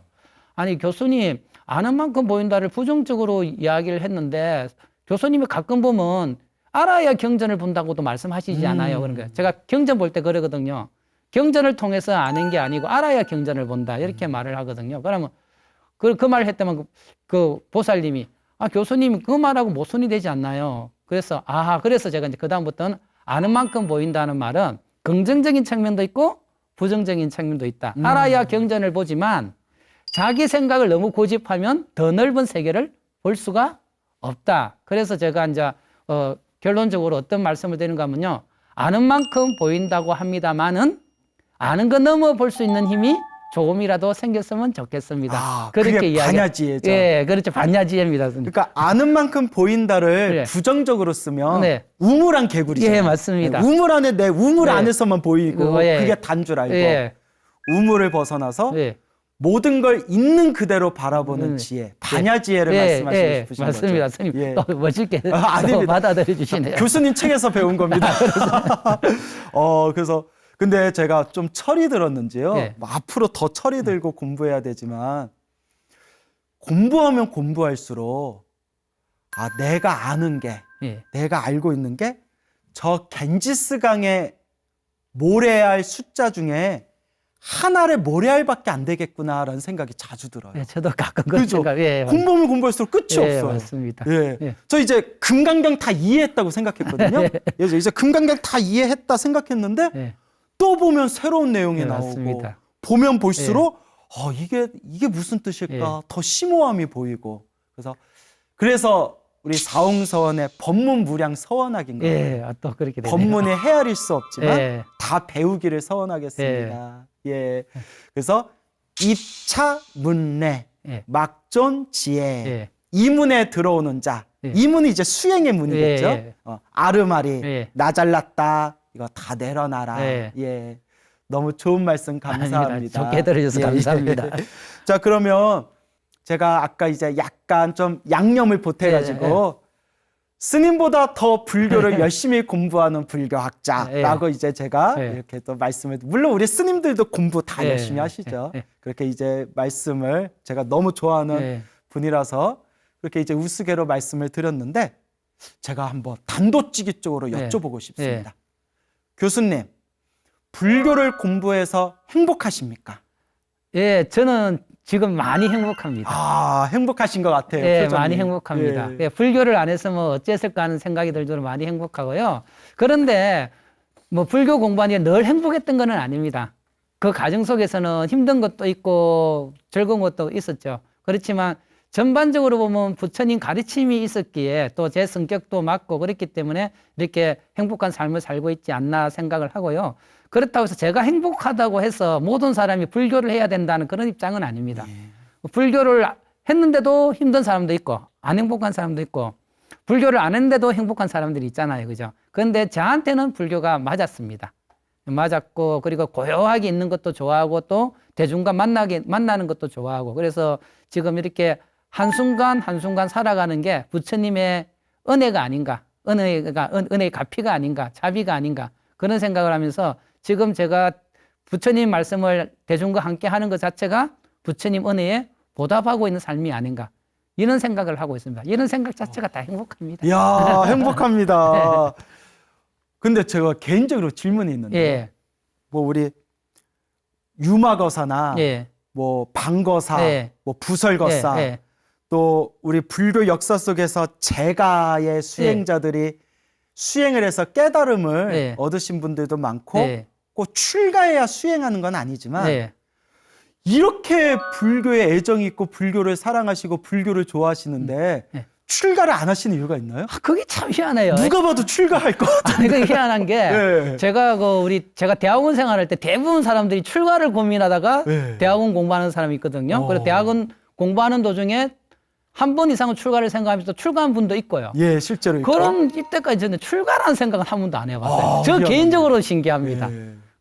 Speaker 2: 아니 교수님 아는 만큼 보인다를 부정적으로 이야기를 했는데 교수님이 가끔 보면 알아야 경전을 본다고도 말씀하시지 않아요. 그런 거예요. 제가 경전 볼 때 그러거든요. 경전을 통해서 아는 게 아니고 알아야 경전을 본다. 이렇게 말을 하거든요. 그러면 그 말을 했다면 그 보살님이 교수님이 그 말하고 모순이 되지 않나요? 그래서 그래서 제가 이제 그다음부터는 아는 만큼 보인다는 말은 긍정적인 측면도 있고 부정적인 측면도 있다. 알아야 경전을 보지만 자기 생각을 너무 고집하면 더 넓은 세계를 볼 수가 없다. 그래서 제가 이제 결론적으로 어떤 말씀을 드리는가 하면요. 아는 만큼 보인다고 합니다만은 아는 거 넘어 볼 수 있는 힘이 조금이라도 생겼으면 좋겠습니다. 그렇게
Speaker 1: 그게
Speaker 2: 이야기.
Speaker 1: 반야지혜죠.
Speaker 2: 예, 그렇죠. 반야지혜입니다.
Speaker 1: 그러니까 아는 만큼 보인다를
Speaker 2: 네.
Speaker 1: 부정적으로 쓰면
Speaker 2: 네.
Speaker 1: 우물한 개구리잖아요.
Speaker 2: 예, 맞습니다.
Speaker 1: 우물 안에 내 우물
Speaker 2: 네.
Speaker 1: 안에서만 보이고
Speaker 2: 예.
Speaker 1: 그게 단 줄 알고
Speaker 2: 예,
Speaker 1: 우물을 벗어나서
Speaker 2: 예.
Speaker 1: 모든 걸 있는 그대로 바라보는 지혜, 반야지혜를 말씀하시고 싶으신
Speaker 2: 맞습니다.
Speaker 1: 거죠.
Speaker 2: 선생님,
Speaker 1: 예.
Speaker 2: 멋있게 또
Speaker 1: 아닙니다.
Speaker 2: 받아들여 주시네요.
Speaker 1: 교수님 책에서 배운 겁니다. 그래서 근데 제가 좀 철이 들었는지요.
Speaker 2: 예.
Speaker 1: 뭐 앞으로 더 철이 들고 공부해야 되지만 공부하면 공부할수록 내가 아는 게,
Speaker 2: 예.
Speaker 1: 내가 알고 있는 게 저 겐지스강의 모래알 숫자 중에 하나의 모래알밖에 안 되겠구나라는 생각이 자주 들어요.
Speaker 2: 예, 저도 가끔 그런
Speaker 1: 그죠?
Speaker 2: 생각. 예,
Speaker 1: 공부하면 공부할수록 끝이
Speaker 2: 예,
Speaker 1: 없어요.
Speaker 2: 맞습니다.
Speaker 1: 예.
Speaker 2: 예.
Speaker 1: 저 이제 금강경 다 이해했다고 생각했거든요. 이제 금강경 다 이해했다 생각했는데
Speaker 2: 예.
Speaker 1: 또 보면 새로운 내용이
Speaker 2: 예,
Speaker 1: 나오고
Speaker 2: 맞습니다.
Speaker 1: 보면 볼수록 이게 무슨 뜻일까
Speaker 2: 예.
Speaker 1: 더 심오함이 보이고 그래서 우리 사홍서원의 법문무량 서원학인 거예요.
Speaker 2: 예, 또 그렇게 되네요.
Speaker 1: 법문에 헤아릴 수 없지만
Speaker 2: 예.
Speaker 1: 다 배우기를 서원하겠습니다. 예. 그래서 입차 문례
Speaker 2: 예.
Speaker 1: 막존지혜
Speaker 2: 예.
Speaker 1: 이문에 들어오는 자.
Speaker 2: 예.
Speaker 1: 이문이 이제 수행의 문이겠죠.
Speaker 2: 예.
Speaker 1: 아르마리
Speaker 2: 예.
Speaker 1: 나 잘났다 이거 다 내려놔라.
Speaker 2: 예.
Speaker 1: 예. 너무 좋은 말씀 감사합니다.
Speaker 2: 아닙니다. 좋게 들어주셔서 감사합니다.
Speaker 1: 자 그러면 제가 아까 이제 약간 좀 양념을 보태가지고 스님보다 더 불교를 열심히 공부하는 불교학자라고 이제 제가 이렇게 또 말씀을 물론 우리 스님들도 공부 다 열심히 하시죠. 그렇게 이제 말씀을 제가 너무 좋아하는 분이라서 그렇게 이제 우스개로 말씀을 드렸는데 제가 한번 단도직입 쪽으로 여쭤보고 싶습니다. 교수님, 불교를 공부해서 행복하십니까?
Speaker 2: 예, 저는 지금 많이 행복합니다.
Speaker 1: 행복하신 것 같아요.
Speaker 2: 예,
Speaker 1: 표정이.
Speaker 2: 많이 행복합니다. 예, 불교를 안 했으면 어쨌을까 하는 생각이 들도록 많이 행복하고요. 그런데 뭐 불교 공부하는 게 늘 행복했던 건 아닙니다. 그 과정 속에서는 힘든 것도 있고 즐거운 것도 있었죠. 그렇지만 전반적으로 보면 부처님 가르침이 있었기에 또 제 성격도 맞고 그렇기 때문에 이렇게 행복한 삶을 살고 있지 않나 생각을 하고요. 그렇다고 해서 제가 행복하다고 해서 모든 사람이 불교를 해야 된다는 그런 입장은 아닙니다. 불교를 했는데도 힘든 사람도 있고 안 행복한 사람도 있고 불교를 안 했는데도 행복한 사람들이 있잖아요. 그죠? 그런데 저한테는 불교가 맞았습니다. 맞았고 그리고 고요하게 있는 것도 좋아하고 또 대중과 만나는 것도 좋아하고 그래서 지금 이렇게 한순간 한순간 살아가는 게 부처님의 은혜가 아닌가 은혜의 가피가 아닌가 자비가 아닌가 그런 생각을 하면서 지금 제가 부처님 말씀을 대중과 함께 하는 것 자체가 부처님 은혜에 보답하고 있는 삶이 아닌가 이런 생각을 하고 있습니다. 이런 생각 자체가 다 행복합니다.
Speaker 1: 이야 행복합니다. 근데 제가 개인적으로 질문이 있는데
Speaker 2: 예.
Speaker 1: 뭐 우리 유마거사나
Speaker 2: 예.
Speaker 1: 뭐 방거사,
Speaker 2: 예.
Speaker 1: 뭐 부설거사
Speaker 2: 예.
Speaker 1: 또 우리 불교 역사 속에서 제가의 수행자들이 수행을 해서 깨달음을 얻으신 분들도 많고 꼭 출가해야 수행하는 건 아니지만 이렇게 불교에 애정이 있고 불교를 사랑하시고 불교를 좋아하시는데 출가를 안 하시는 이유가 있나요?
Speaker 2: 그게 참 희한해요.
Speaker 1: 누가 봐도 출가할 것 같아요.
Speaker 2: 그게 희한한 게 제가 제가 대학원 생활할 때 대부분 사람들이 출가를 고민하다가 대학원 공부하는 사람이 있거든요. 그래서 대학원 공부하는 도중에 한 번 이상은 출가를 생각하면서 출가한 분도 있고요.
Speaker 1: 예, 실제로 있고.
Speaker 2: 그런 이때까지 저는 출가라는 생각은 한 번도 안 해봤어요. 저 개인적으로 신기합니다.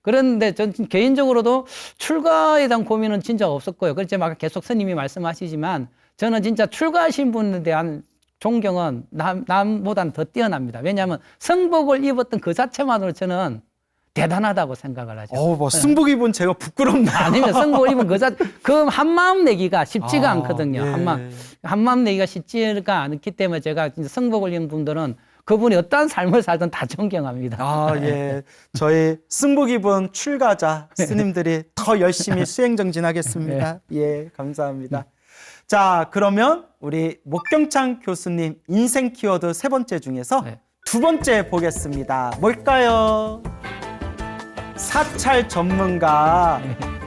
Speaker 2: 그런데 전 개인적으로도 출가에 대한 고민은 진짜 없었고요. 그렇지만 계속 스님이 말씀하시지만 저는 진짜 출가하신 분에 대한 존경은 남보다는 더 뛰어납니다. 왜냐하면 성복을 입었던 그 자체만으로 저는 대단하다고 생각을 하죠.
Speaker 1: 뭐 승복 입은 제가 부끄럽네요.
Speaker 2: 아니면 성복을 입은 그 한마음 내기가 쉽지가 않거든요. 한마음 내기가 쉽지가 않기 때문에 제가 진짜 성복을 입은 분들은 그분이 어떠한 삶을 살든 다 존경합니다.
Speaker 1: 예. 저희 승복 입은 출가자 스님들이 더 열심히 수행정진하겠습니다. 예, 감사합니다. 자, 그러면 우리 목경창 교수님 인생 키워드 3번째 중에서 2번째 보겠습니다. 뭘까요? 사찰 전문가.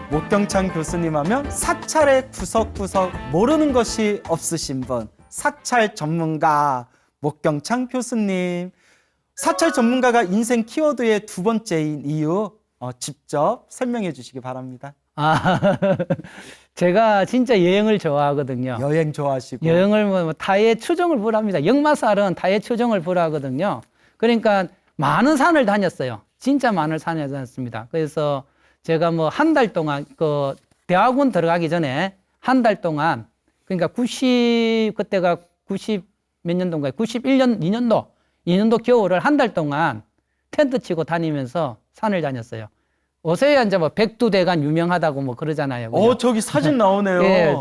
Speaker 1: 목경창 교수님 하면 사찰의 구석구석 모르는 것이 없으신 분. 사찰 전문가 목경창 교수님. 사찰 전문가가 인생 키워드의 2번째인 이유 직접 설명해 주시기 바랍니다.
Speaker 2: 제가 진짜 여행을 좋아하거든요.
Speaker 1: 여행 좋아하시고.
Speaker 2: 여행을 타의 추종을 불합니다. 역마살은 타의 추종을 불하거든요. 그러니까 많은 산을 다녔어요. 진짜 많은 산을 다녔습니다. 그래서 제가 한 달 동안 대학원 들어가기 전에 한 달 동안 그러니까 그때가 90 몇 년도인가요? 91년 2년도 겨울을 한 달 동안 텐트 치고 다니면서 산을 다녔어요. 요새야 이제 백두대간 유명하다고 그러잖아요. 그죠?
Speaker 1: 저기 사진 나오네요.
Speaker 2: 예,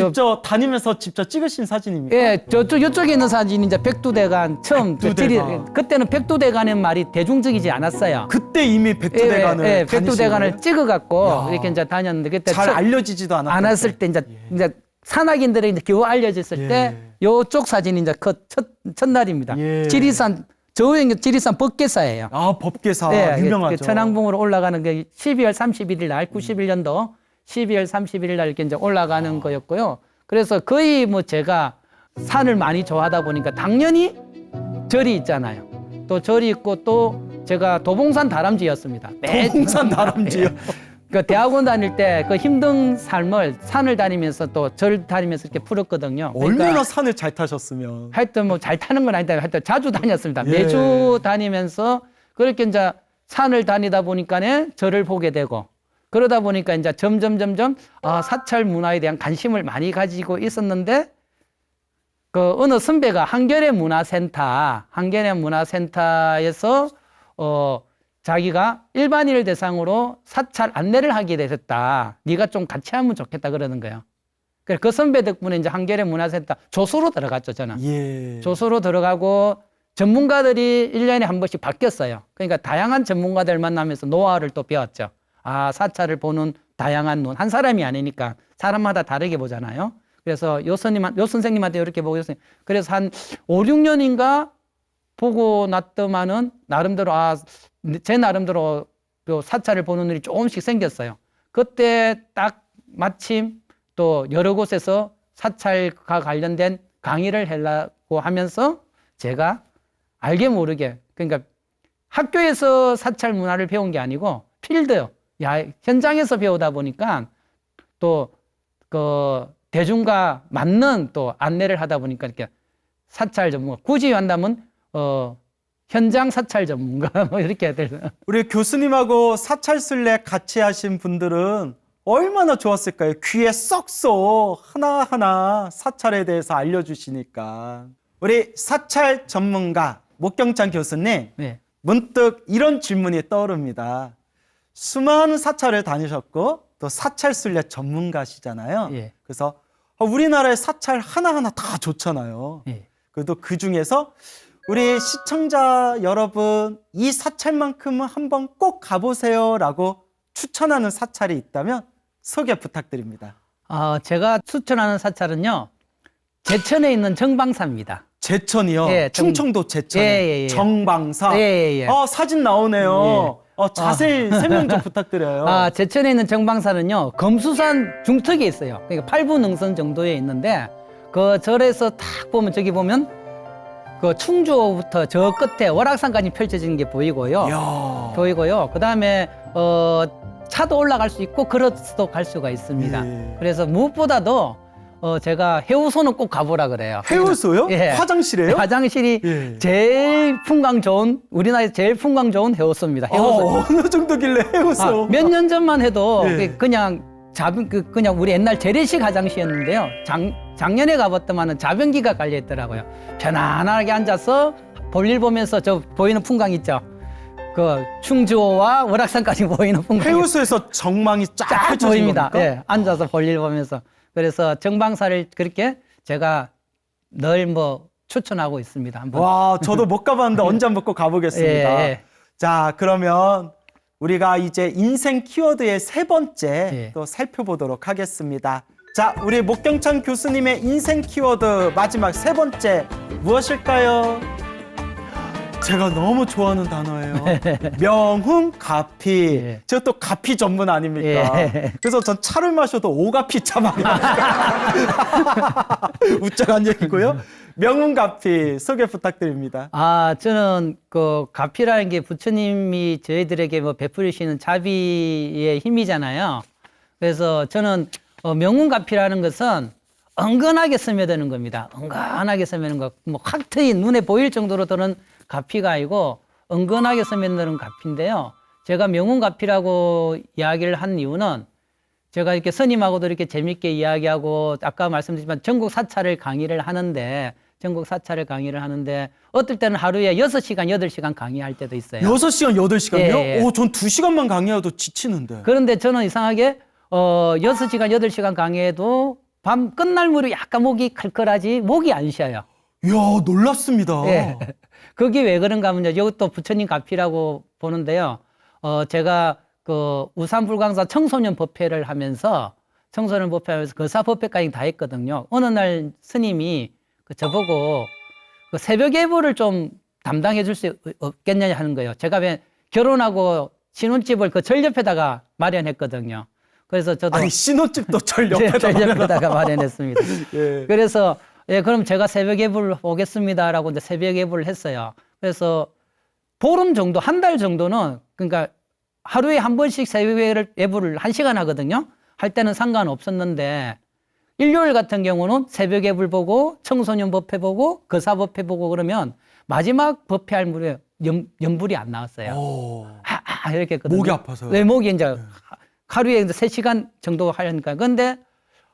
Speaker 1: 직접 다니면서 직접 찍으신 사진입니까?
Speaker 2: 예, 이쪽에 있는 사진이 이제 백두대간 처음
Speaker 1: 백두대간.
Speaker 2: 그때는 백두대간의 말이 대중적이지 않았어요.
Speaker 1: 그때 이미 백두대간을
Speaker 2: 예, 백두대간을 찍어갖고
Speaker 1: 야.
Speaker 2: 이렇게 이제 다녔는데 그때
Speaker 1: 잘 알려지지도
Speaker 2: 않았을 때 이제 산악인들이 이제 겨우 알려졌을
Speaker 1: 예.
Speaker 2: 때 요쪽 사진이 이제 그 첫날입니다.
Speaker 1: 예.
Speaker 2: 지리산 저우행 지리산 법계사예요.
Speaker 1: 아, 법계사
Speaker 2: 예,
Speaker 1: 유명하죠.
Speaker 2: 그 천왕봉으로 올라가는 게 12월 31일 날 91년도 12월 31일 날 이렇게 이제 올라가는 거였고요. 그래서 거의 뭐 제가 산을 많이 좋아하다 보니까 당연히 절이 있잖아요. 또 절이 있고 또 제가 도봉산 다람쥐였습니다.
Speaker 1: 도봉산 다람쥐요.
Speaker 2: 그 대학원 다닐 때 그 힘든 삶을 산을 다니면서 또 절 다니면서 이렇게 풀었거든요.
Speaker 1: 얼마나 산을 잘 타셨으면.
Speaker 2: 하여튼 뭐 잘 타는 건 아닌데 하여튼 자주 다녔습니다.
Speaker 1: 예.
Speaker 2: 매주 다니면서 그렇게 이제 산을 다니다 보니까는 절을 보게 되고 그러다 보니까 이제 점점 사찰 문화에 대한 관심을 많이 가지고 있었는데 그 어느 선배가 한겨레 문화센터에서 자기가 일반인을 대상으로 사찰 안내를 하게 되셨다. 네가 좀 같이 하면 좋겠다 그러는 거예요. 그래서 그 선배 덕분에 이제 한겨레 문화센터 조수로 들어갔죠, 저는.
Speaker 1: 예.
Speaker 2: 조수로 들어가고 전문가들이 1년에 한 번씩 바뀌었어요. 그러니까 다양한 전문가들 만나면서 노하우를 또 배웠죠. 아, 사찰을 보는 다양한 눈. 한 사람이 아니니까 사람마다 다르게 보잖아요. 그래서 요 선생님한테 이렇게 보고 있어요. 그래서 한 5, 6년인가 보고 났더만은 나름대로 제 나름대로 그 사찰을 보는 일이 조금씩 생겼어요. 그때 딱 마침 또 여러 곳에서 사찰과 관련된 강의를 하려고 하면서 제가 알게 모르게 그러니까 학교에서 사찰 문화를 배운 게 아니고 필드 현장에서 배우다 보니까 또 그 대중과 맞는 또 안내를 하다 보니까 이렇게 사찰 전문가 굳이 한다면 현장 사찰 전문가 뭐 이렇게 해야 되나.
Speaker 1: 우리 교수님하고 사찰 순례 같이 하신 분들은 얼마나 좋았을까요? 귀에 쏙쏙 하나하나 사찰에 대해서 알려주시니까. 우리 사찰 전문가 목경찬 교수님,
Speaker 2: 네.
Speaker 1: 문득 이런 질문이 떠오릅니다. 수많은 사찰을 다니셨고 또 사찰 순례 전문가시잖아요.
Speaker 2: 예.
Speaker 1: 그래서 우리나라의 사찰 하나하나 다 좋잖아요.
Speaker 2: 예.
Speaker 1: 그래도 그 중에서 우리 시청자 여러분 이 사찰만큼은 한번 꼭 가보세요라고 추천하는 사찰이 있다면 소개 부탁드립니다.
Speaker 2: 제가 추천하는 사찰은요 제천에 있는 정방사입니다.
Speaker 1: 제천이요?
Speaker 2: 예,
Speaker 1: 충청도 제천.
Speaker 2: 예.
Speaker 1: 정방사.
Speaker 2: 예.
Speaker 1: 사진 나오네요. 자세히 설명 좀 부탁드려요.
Speaker 2: 제천에 있는 정방사는요 검수산 중턱에 있어요. 그러니까 8분 능선 정도에 있는데 그 절에서 딱 보면 저기 보면 그 충주호부터 저 끝에 월악산까지 펼쳐지는 게 보이고요.
Speaker 1: 이야.
Speaker 2: 보이고요. 그 다음에 차도 올라갈 수 있고 걸어서도 갈 수가 있습니다.
Speaker 1: 예.
Speaker 2: 그래서 무엇보다도 제가 해우소는 꼭 가보라 그래요.
Speaker 1: 해우소요?
Speaker 2: 예.
Speaker 1: 화장실이에요?
Speaker 2: 화장실이
Speaker 1: 예.
Speaker 2: 제일 풍광 좋은 우리나라에서 제일 풍광 좋은 해우소입니다. 해우소.
Speaker 1: 어느 정도길래 해우소?
Speaker 2: 몇 년 전만 해도
Speaker 1: 예.
Speaker 2: 그냥 그냥 우리 옛날 재래식 화장실이었는데요. 작년에 가봤더만은 자변기가 깔려 있더라고요. 편안하게 앉아서 볼일 보면서 저 보이는 풍광 있죠. 그 충주호와 월악산까지 보이는 풍광.
Speaker 1: 해우소에서 정망이 쫙
Speaker 2: 쫙
Speaker 1: 펼쳐진
Speaker 2: 보입니다.
Speaker 1: 겁니까?
Speaker 2: 예, 앉아서 볼일 보면서. 그래서 정방사를 그렇게 제가 늘 뭐 추천하고 있습니다. 한번.
Speaker 1: 와, 저도 못 가봤는데 언제 한번 꼭 가보겠습니다.
Speaker 2: 예.
Speaker 1: 자, 그러면 우리가 이제 인생 키워드의 세 번째
Speaker 2: 예.
Speaker 1: 또 살펴보도록 하겠습니다. 자, 우리 목경찬 교수님의 인생 키워드 마지막 세 번째 무엇일까요? 제가 너무 좋아하는 단어예요. 명훈가피.
Speaker 2: 예.
Speaker 1: 제가 또 가피 전문 아닙니까?
Speaker 2: 예.
Speaker 1: 그래서 전 차를 마셔도 오가피 차 많이 웃자간 얘기고요. 명훈가피 소개 부탁드립니다.
Speaker 2: 저는 그 가피라는 게 부처님이 저희들에게 뭐 베풀으시는 자비의 힘이잖아요. 그래서 저는 명운가피라는 것은 은근하게 스며드는 겁니다. 은근하게 스며드는 거. 뭐 확 트인 눈에 보일 정도로 드는 가피가 아니고 은근하게 스며드는 가피인데요. 제가 명운가피라고 이야기를 한 이유는 제가 이렇게 스님하고도 이렇게 재밌게 이야기하고 아까 말씀드렸지만 전국 사찰을 강의를 하는데 어떨 때는 하루에 6시간, 8시간 강의할 때도 있어요.
Speaker 1: 6시간, 8시간이요?
Speaker 2: 예.
Speaker 1: 전 2시간만 강의해도 지치는데.
Speaker 2: 그런데 저는 이상하게 6시간, 8시간 강의해도 밤 끝날 무렵 약간 목이 칼칼하지 목이 안 쉬어요.
Speaker 1: 이야, 놀랍습니다.
Speaker 2: 예. 그게 왜 그런가 하면요. 이것도 부처님 가피라고 보는데요. 제가 그 우산불광사 청소년 법회를 하면서 거사법회까지 다 했거든요. 어느 날 스님이 저보고 그 새벽 예불을 좀 담당해 줄 수 없겠냐 하는 거예요. 제가 왜 결혼하고 신혼집을 그 절 옆에다가 마련했거든요. 그래서 저도
Speaker 1: 아니, 신혼집도 절 옆에다
Speaker 2: 절 옆에다가 마련했습니다.
Speaker 1: 예.
Speaker 2: 그래서 예, 그럼 제가 새벽 예불 오겠습니다라고 이제 새벽 예불을 했어요. 그래서 보름 정도, 한 달 정도는 그러니까 하루에 한 번씩 새벽 예불을 1시간 하거든요. 할 때는 상관없었는데 일요일 같은 경우는 새벽 예불 보고 청소년 법회 보고 거사 법회 보고 그러면 마지막 법회 할 무렵에 연불이 안 나왔어요.
Speaker 1: 오,
Speaker 2: 이렇게 했거든요.
Speaker 1: 목이 아파서요?
Speaker 2: 네, 목이 이제 하루에 이제 3시간 정도 하려니까. 근데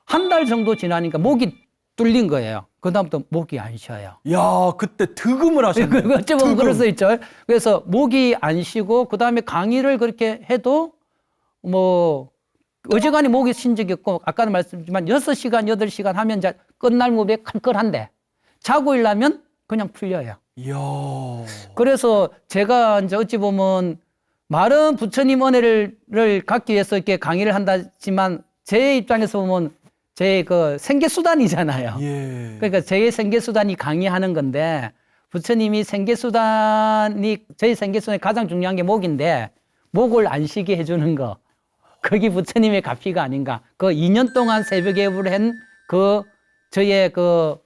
Speaker 2: 한 달 정도 지나니까 목이 뚫린 거예요. 그다음부터 목이 안 쉬어요.
Speaker 1: 야, 그때 득음을 하셨네요.
Speaker 2: 어찌 보면 그럴 수 있죠. 그래서 목이 안 쉬고 그다음에 강의를 그렇게 해도 뭐 어지간히 목이 쉰 적이 없고 아까도 말씀드렸지만 6시간, 8시간 하면 이제 끝날 무렵에 칼칼한데 자고 일하면 그냥 풀려요.
Speaker 1: 이야.
Speaker 2: 그래서 제가 이제 어찌 보면 말은 부처님 은혜를 갖기 위해서 이렇게 강의를 한다지만 제 입장에서 보면 제 그 생계수단이잖아요.
Speaker 1: 예.
Speaker 2: 그러니까 제 생계수단이 강의하는 건데 부처님이 저희 생계수단이 가장 중요한 게 목인데 목을 안 쉬게 해주는 거. 그게 부처님의 가피가 아닌가. 그 2년 동안 새벽 예불을 한 저의 그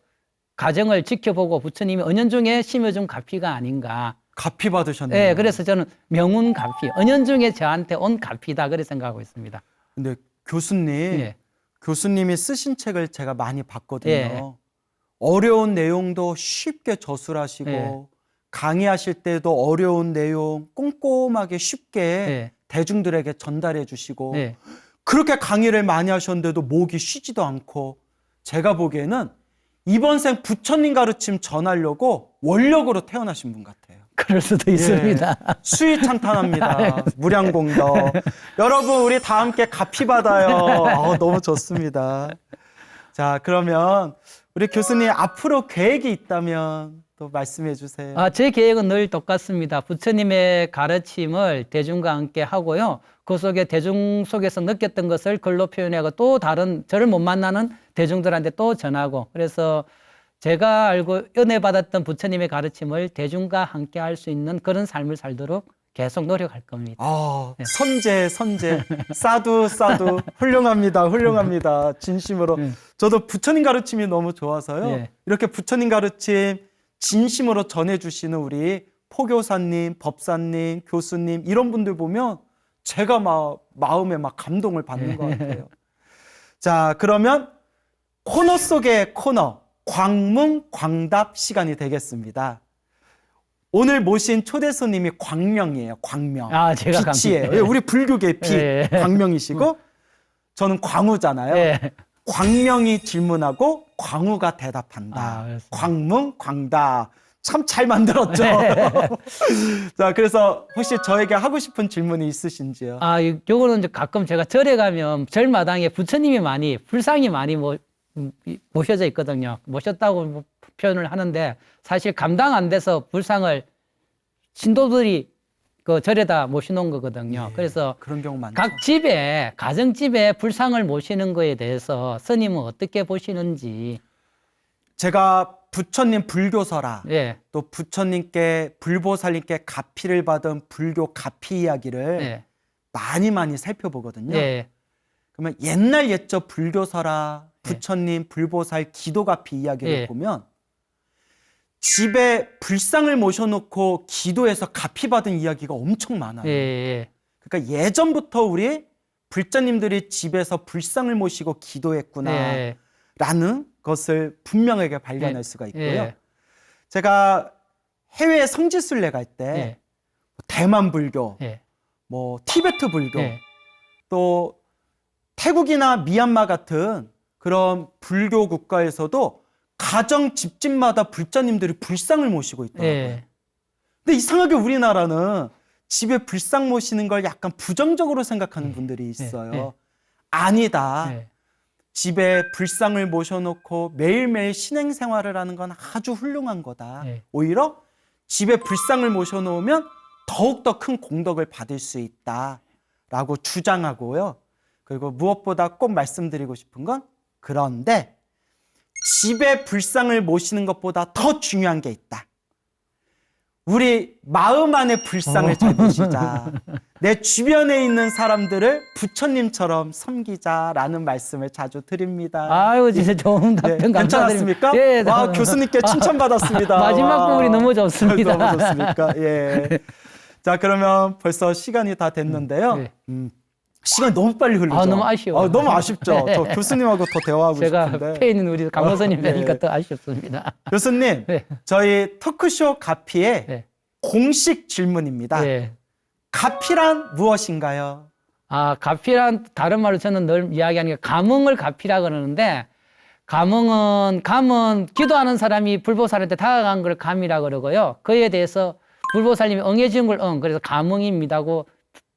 Speaker 2: 가정을 지켜보고 부처님이 은연중에 심어준 가피가 아닌가.
Speaker 1: 가피 받으셨네요.
Speaker 2: 네, 그래서 저는 명운 가피, 은연중에 저한테 온 가피다 그렇게 생각하고 있습니다.
Speaker 1: 근데 교수님,
Speaker 2: 예.
Speaker 1: 교수님이 쓰신 책을 제가 많이 봤거든요.
Speaker 2: 예.
Speaker 1: 어려운 내용도 쉽게 저술하시고
Speaker 2: 예.
Speaker 1: 강의하실 때도 어려운 내용 꼼꼼하게 쉽게
Speaker 2: 예.
Speaker 1: 대중들에게 전달해 주시고
Speaker 2: 네.
Speaker 1: 그렇게 강의를 많이 하셨는데도 목이 쉬지도 않고 제가 보기에는 이번 생 부처님 가르침 전하려고 원력으로 태어나신 분 같아요.
Speaker 2: 그럴 수도 있습니다.
Speaker 1: 수위 찬탄합니다. 무량공덕. 여러분 우리 다 함께 가피 받아요. 너무 좋습니다. 자, 그러면 우리 교수님 앞으로 계획이 있다면 또 말씀해 주세요.
Speaker 2: 제 계획은 늘 똑같습니다. 부처님의 가르침을 대중과 함께 하고요. 그 속에 대중 속에서 느꼈던 것을 글로 표현하고 또 다른 저를 못 만나는 대중들한테 또 전하고 그래서 제가 알고 은혜 받았던 부처님의 가르침을 대중과 함께 할 수 있는 그런 삶을 살도록 계속 노력할 겁니다.
Speaker 1: 선제, 사두, 훌륭합니다. 진심으로. 저도 부처님 가르침이 너무 좋아서요.
Speaker 2: 네.
Speaker 1: 이렇게 부처님 가르침 진심으로 전해주시는 우리 포교사님, 법사님, 교수님 이런 분들 보면 제가 마음에 감동을 받는 것 같아요. 자, 그러면 코너 속의 코너 광문광답 시간이 되겠습니다. 오늘 모신 초대 손님이 광명이에요. 광명.
Speaker 2: 제가
Speaker 1: 빛이에요.
Speaker 2: 광명.
Speaker 1: 우리 불교계의 빛.
Speaker 2: 예.
Speaker 1: 광명이시고 저는 광우잖아요.
Speaker 2: 예.
Speaker 1: 광명이 질문하고 광우가 대답한다.
Speaker 2: 그렇습니다.
Speaker 1: 광문광답. 참 잘 만들었죠. 자, 그래서 혹시 저에게 하고 싶은 질문이 있으신지요?
Speaker 2: 요거는 이제 가끔 제가 절에 가면 절마당에 부처님이 불상이 많이 모셔져 있거든요. 모셨다고 표현을 하는데 사실 감당 안 돼서 불상을 신도들이 그 절에다 모셔놓은 거거든요.
Speaker 1: 예,
Speaker 2: 그래서
Speaker 1: 그런 경우 많죠.
Speaker 2: 각 집에 가정집에 불상을 모시는 거에 대해서 스님은 어떻게 보시는지.
Speaker 1: 제가 부처님 불교서라
Speaker 2: 예.
Speaker 1: 또 부처님께 불보살님께 가피를 받은 불교 가피 이야기를
Speaker 2: 예.
Speaker 1: 많이 살펴보거든요.
Speaker 2: 예.
Speaker 1: 그러면 옛날 옛적 불교서라 부처님 불보살 기도 가피 이야기를
Speaker 2: 예.
Speaker 1: 보면 집에 불상을 모셔놓고 기도해서 가피 받은 이야기가 엄청 많아요.
Speaker 2: 예.
Speaker 1: 그러니까 예전부터 우리 불자님들이 집에서 불상을 모시고 기도했구나
Speaker 2: 예.
Speaker 1: 라는 것을 분명하게 발견할
Speaker 2: 예.
Speaker 1: 수가 있고요.
Speaker 2: 예.
Speaker 1: 제가 해외 성지순례 갈 때
Speaker 2: 예.
Speaker 1: 대만 불교,
Speaker 2: 예.
Speaker 1: 뭐 티베트 불교,
Speaker 2: 예.
Speaker 1: 또 태국이나 미얀마 같은 그런 불교 국가에서도 가정 집집마다 불자님들이 불상을 모시고 있더라고요.
Speaker 2: 예.
Speaker 1: 근데 이상하게 우리나라는 집에 불상 모시는 걸 약간 부정적으로 생각하는 분들이 있어요.
Speaker 2: 예.
Speaker 1: 아니다.
Speaker 2: 예.
Speaker 1: 집에 불상을 모셔놓고 매일매일 신행생활을 하는 건 아주 훌륭한 거다.
Speaker 2: 네.
Speaker 1: 오히려 집에 불상을 모셔놓으면 더욱더 큰 공덕을 받을 수 있다라고 주장하고요. 그리고 무엇보다 꼭 말씀드리고 싶은 건 그런데 집에 불상을 모시는 것보다 더 중요한 게 있다. 우리 마음 안에 불상을 잘 모시자. 내 주변에 있는 사람들을 부처님처럼 섬기자라는 말씀을 자주 드립니다.
Speaker 2: 아유, 진짜 좋은 답변 감사드립니다.
Speaker 1: 괜찮았습니까?
Speaker 2: 예,
Speaker 1: 와, 교수님께 칭찬받았습니다.
Speaker 2: 마지막 부분이 너무 좋습니다.
Speaker 1: 너무 좋습니까? 예. 자, 그러면 벌써 시간이 다 됐는데요.
Speaker 2: 네.
Speaker 1: 시간이 너무 빨리 흐르죠.
Speaker 2: 아, 너무 아쉬워요.
Speaker 1: 너무 아쉽죠. 저 교수님하고 더 대화하고
Speaker 2: 제가
Speaker 1: 싶은데.
Speaker 2: 폐인인 우리 강호선님
Speaker 1: 네.
Speaker 2: 뵈니까 더 아쉽습니다.
Speaker 1: 교수님,
Speaker 2: 네.
Speaker 1: 저희 토크쇼 가피의
Speaker 2: 네.
Speaker 1: 공식 질문입니다.
Speaker 2: 네.
Speaker 1: 가피란 무엇인가요?
Speaker 2: 아, 가피란 다른 말로 저는 늘 이야기하는 게 감흥을 가피라 그러는데 감은 기도하는 사람이 불보살한테 다가간 걸 감이라 그러고요. 그에 대해서 불보살님이 응해준 걸 그래서 감흥입니다고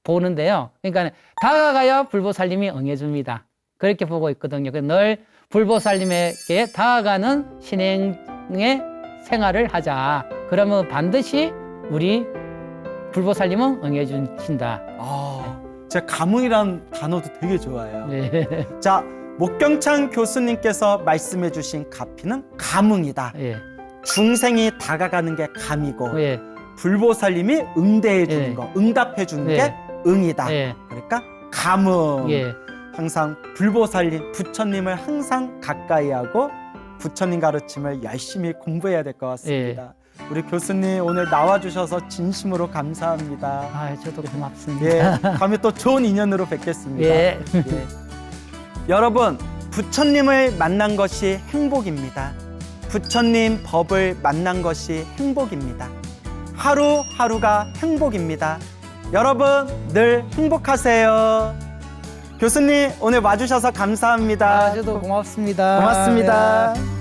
Speaker 2: 보는데요. 그러니까 다가가야 불보살님이 응해줍니다. 그렇게 보고 있거든요. 그래서 늘 불보살님에게 다가가는 신행의 생활을 하자. 그러면 반드시 우리 불보살님은 응해주신다.
Speaker 1: 제가 감흥이라는 단어도 되게 좋아해요.
Speaker 2: 네.
Speaker 1: 자, 목경찬 교수님께서 말씀해 주신 가피는 감흥이다.
Speaker 2: 예.
Speaker 1: 중생이 다가가는 게 감이고
Speaker 2: 예.
Speaker 1: 불보살님이 응대해 주는
Speaker 2: 예.
Speaker 1: 거, 응답해 주는
Speaker 2: 예.
Speaker 1: 게 응이다.
Speaker 2: 예.
Speaker 1: 그러니까 감흥.
Speaker 2: 예.
Speaker 1: 항상 불보살님, 부처님을 항상 가까이 하고 부처님 가르침을 열심히 공부해야 될 것 같습니다. 우리 교수님 오늘 나와주셔서 진심으로 감사합니다.
Speaker 2: 아, 저도 고맙습니다.
Speaker 1: 예, 다음에 또 좋은 인연으로 뵙겠습니다.
Speaker 2: 예.
Speaker 1: 예. 여러분, 부처님을 만난 것이 행복입니다. 부처님 법을 만난 것이 행복입니다. 하루하루가 행복입니다. 여러분, 늘 행복하세요. 교수님, 오늘 와주셔서 감사합니다.
Speaker 2: 아, 저도 고맙습니다.
Speaker 1: 고맙습니다.
Speaker 2: 네.